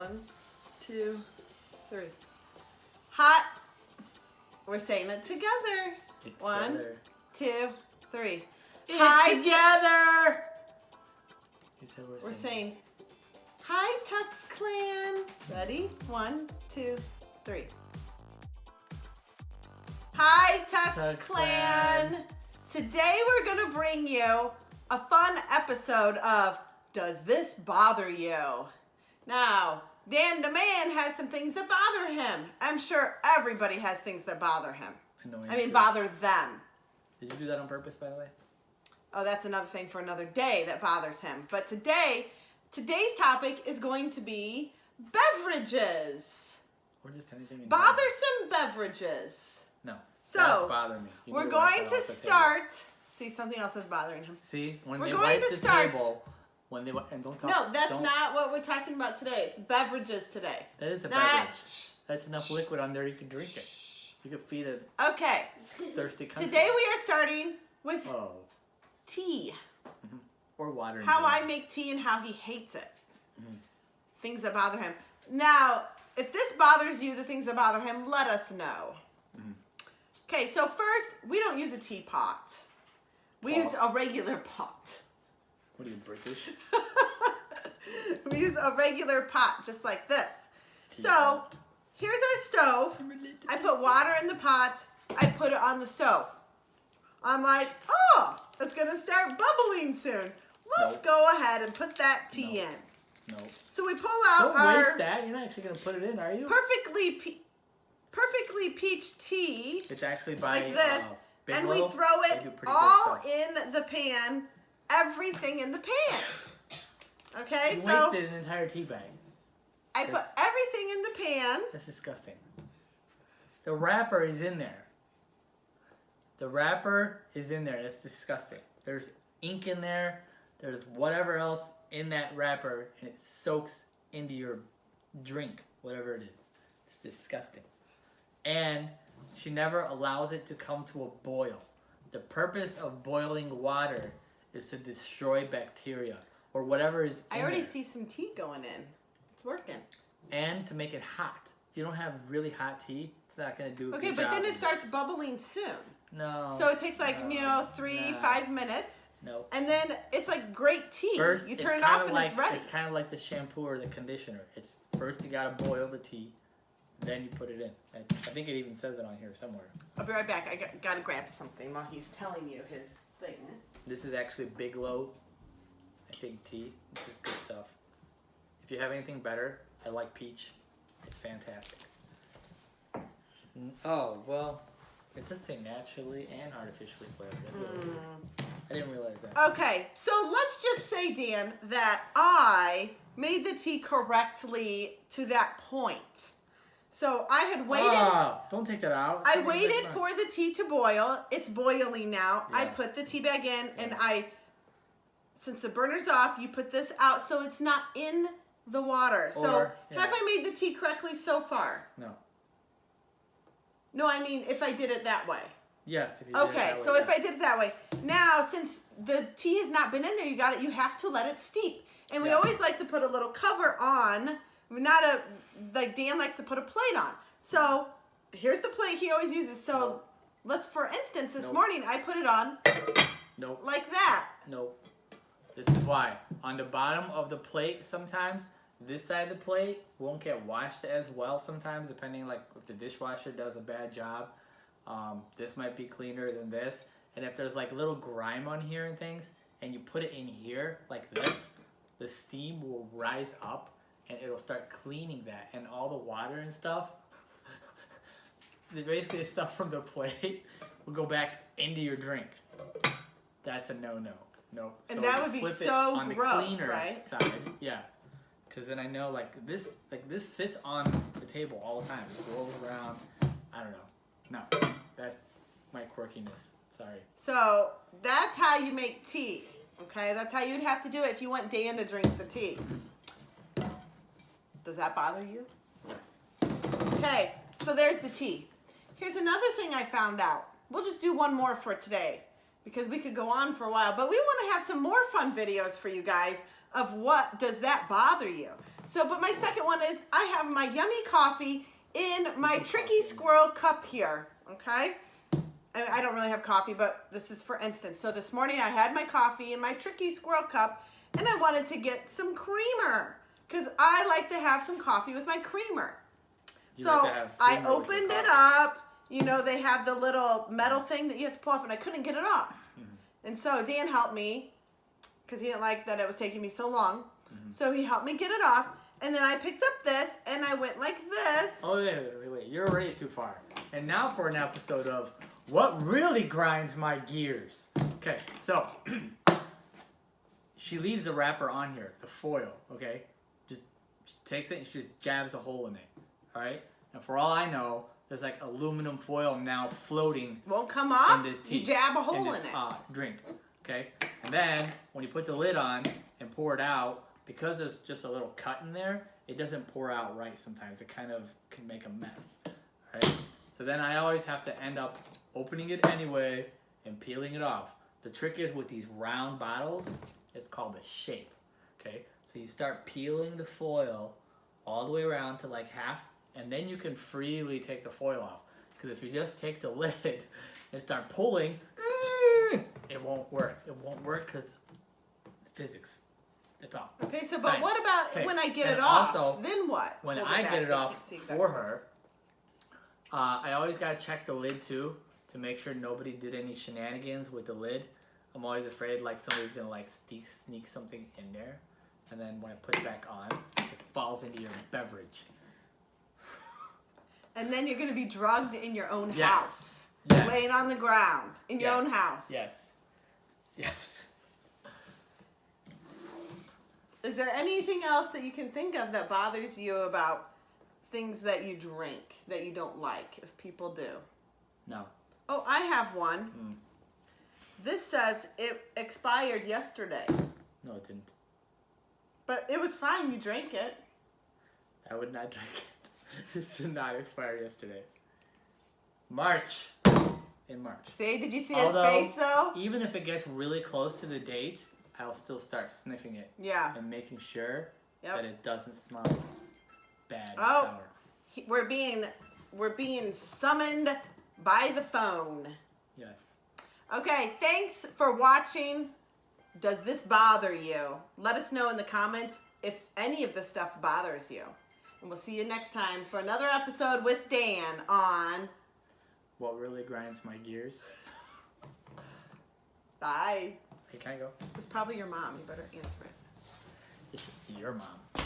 1, 2, 3. Hot. We're saying it together. Get 1, together. 2, 3. It together. We're saying hi, Tux Clan. Ready? 1, 2, 3. Hi, Tux Clan. Today we're gonna bring you a fun episode of Does This Bother You? Now, Dan the man has some things that bother him. I'm sure everybody has things that bother him. Bother them. Did you do that on purpose, by the way? Oh, that's another thing for another day that bothers him. But today's topic is going to be beverages. Or just anything in Bothersome beverages. No. So, that's bothering me. We're going to start. See, something else is bothering him. See, when they wipe the table, and don't talk. No, that's not what we're talking about today. It's beverages today. That is a beverage. That's enough liquid on there, you can drink it. You can feed a thirsty country. Today we are starting with tea. Mm-hmm. Or water. How I make tea and how he hates it. Mm-hmm. Things that bother him. Now, if this bothers you, the things that bother him, let us know. Okay, so first, we don't use a teapot. We use a regular pot. What are you, British? We use a regular pot, just like this. So, here's our stove. I put water in the pot. I put it on the stove. I'm like, oh, it's going to start bubbling soon. Let's go ahead and put that tea in. No. So we pull out Don't waste that. You're not actually going to put it in, are you? Perfectly peach tea. It's actually by like this. And we throw it all in the pan. Everything in the pan. Okay, you so wasted an entire tea bag. I put everything in the pan. That's disgusting. The wrapper is in there. The wrapper is in there. That's disgusting. There's ink in there. There's whatever else in that wrapper, and it soaks into your drink, whatever it is. It's disgusting. And she never allows it to come to a boil. The purpose of boiling water is to destroy bacteria or whatever is in I already there. see some tea going in. It's working. And to make it hot. If you don't have really hot tea, it's not going to do a Okay, good but job then it starts bubbling soon. No. So it takes 5 minutes. No. And then it's like great tea. First, you turn it off and it's ready. It's kind of like the shampoo or the conditioner. It's first you got to boil the tea, then you put it in. I think it even says it on here somewhere. I'll be right back. I got to grab something while he's telling you his thing. This is actually Bigelow, I think, tea. This is good stuff. If you have anything better, I like peach. It's fantastic. Oh, well, it does say naturally and artificially flavored. That's what I didn't realize that. Okay, so let's just say, Dan, that I made the tea correctly to that point. So I had waited. Oh, don't take that out. I waited for the tea to boil. It's boiling now. Yeah. I put the tea bag in, and since the burner's off, you put this out so it's not in the water. So have I made the tea correctly so far? No. No, I mean if I did it that way. Yes. If you did it that way, if I did it that way. Now, since the tea has not been in there, you have to let it steep. And we always like to put a little cover on, like Dan likes to put a plate on. So here's the plate he always uses. So let's, for instance, this morning I put it on like that. Nope. This is why. On the bottom of the plate sometimes, this side of the plate won't get washed as well sometimes, depending like if the dishwasher does a bad job. This might be cleaner than this. And if there's like little grime on here and things, and you put it in here like this, the steam will rise up and it'll start cleaning that. And all the water and stuff, basically the stuff from the plate will go back into your drink. That's a no-no. No. And so that would be so gross, right? Side. Yeah. Because then I know this sits on the table all the time. It rolls around. I don't know. No. That's my quirkiness. Sorry. So that's how you make tea. Okay? That's how you'd have to do it if you want Dan to drink the tea. Does that bother you? Yes. Okay. So there's the tea. Here's another thing I found out. We'll just do one more for today, because we could go on for a while, but we want to have some more fun videos for you guys of what does that bother you. So, but my second one is I have my yummy coffee in my tricky squirrel cup here. Okay. I don't really have coffee, but this is for instance. So this morning I had my coffee in my tricky squirrel cup, and I wanted to get some creamer because I like to have some coffee with my creamer. So I opened it up. You know, they have the little metal thing that you have to pull off, and I couldn't get it off. And so Dan helped me because he didn't like that it was taking me so long. So he helped me get it off, and then I picked up this, and I went like this. Oh, wait. You're already too far. And now for an episode of What Really Grinds My Gears. Okay, so she leaves the wrapper on here, the foil, okay? She takes it and she just jabs a hole in it, all right? And for all I know, there's like aluminum foil now floating. Won't come off. In this tea, you jab a hole in this, drink, okay? And then when you put the lid on and pour it out, because there's just a little cut in there, it doesn't pour out right sometimes. It kind of can make a mess, right? So then I always have to end up opening it anyway and peeling it off. The trick is with these round bottles, it's called a shape, okay? So you start peeling the foil all the way around to like half, and then you can freely take the foil off. Because if you just take the lid and start pulling, it won't work. It won't work because physics. That's all. Okay, so Science. but what about when I get it off? Also, then what? When Hold I it back. get it off can't see exactly for her, I always gotta check the lid too to make sure nobody did any shenanigans with the lid. I'm always afraid like somebody's gonna like sneak something in there, and then when I put it back on, it falls into your beverage. And then you're gonna be drugged in your own Yes. house, Yes. laying on the ground in your own house. Yes. Yes. Is there anything else that you can think of that bothers you about things that you drink that you don't like if people do? No. Oh, I have one. This says it expired yesterday. No, it didn't. But it was fine. You drank it. I would not drink it. This did not expire yesterday. March. In March. See, did you see Although, his face though? Even if it gets really close to the date, I'll still start sniffing it. Yeah. And making sure Yep. that it doesn't smell bad and Oh. sour. We're being summoned by the phone. Yes. Okay, thanks for watching. Does this bother you? Let us know in the comments if any of this stuff bothers you. And we'll see you next time for another episode with Dan on What Really Grinds My Gears. Bye. Hey, can I go? It's probably your mom. You better answer it. It's your mom.